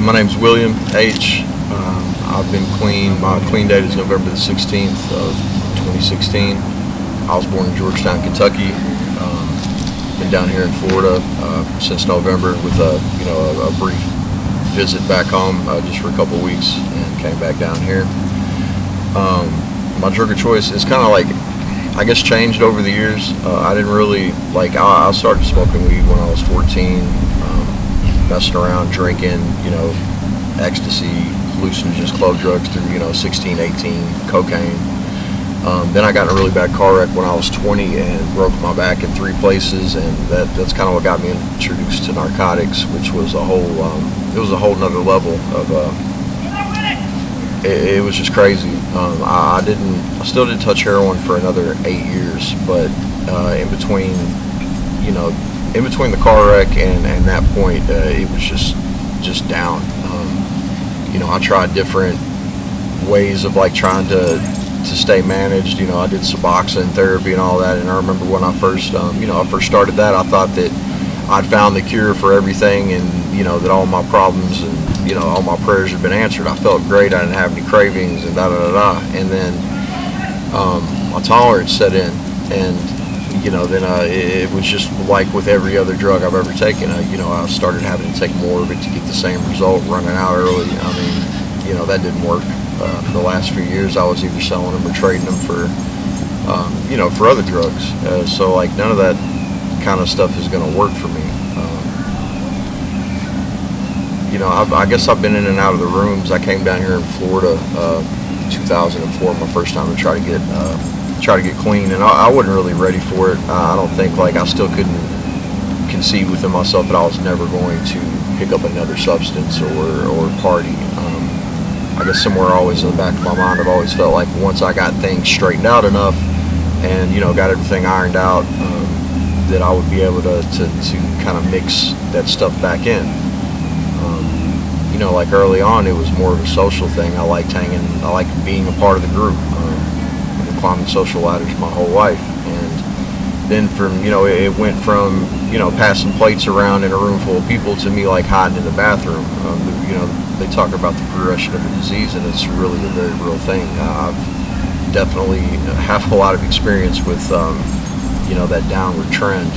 My name's William H. I've been clean. My clean date is November the 16th of 2016. I was born in Georgetown, Kentucky. Been down here in Florida since November with a brief visit back home just for a couple of weeks, and came back down here. My drug of choice is kind of like, I guess, changed over the years. I didn't really I started smoking weed when I was 14, messing around, drinking, ecstasy, hallucinogens, clove drugs through, 16, 18, cocaine. Then I got in a really bad car wreck when I was 20 and broke my back in 3 places, and that's kind of what got me introduced to narcotics, which was a whole nother level of it was just crazy. I still didn't touch heroin for another 8 years, but in between the car wreck and that point, it was just down. I tried different ways of trying to stay managed. I did Suboxone therapy and all that, and I remember when I first started that, I thought that I'd found the cure for everything, and that all my problems and all my prayers had been answered. I felt great. I didn't have any cravings and and then my tolerance set in, and then it was just like with every other drug I've ever taken. I started having to take more of it to get the same result, running out early. That didn't work. The last few years, I was either selling them or trading them for for other drugs. So none of that kind of stuff is going to work for me. I guess I've been in and out of the rooms. I came down here in Florida 2004, my first time to try to get clean, and I wasn't really ready for it. I don't think I still couldn't conceive within myself that I was never going to pick up another substance or party. I guess somewhere always in the back of my mind, I've always felt like once I got things straightened out enough and got everything ironed out, that I would be able to kind of mix that stuff back in. Early on, it was more of a social thing. I liked hanging. I liked being a part of the group. I've been climbing social ladders my whole life, and then it went from passing plates around in a room full of people to me hiding in the bathroom. They talk about the progression of the disease, and it's really a very real thing. I've definitely have a lot of experience with that downward trend.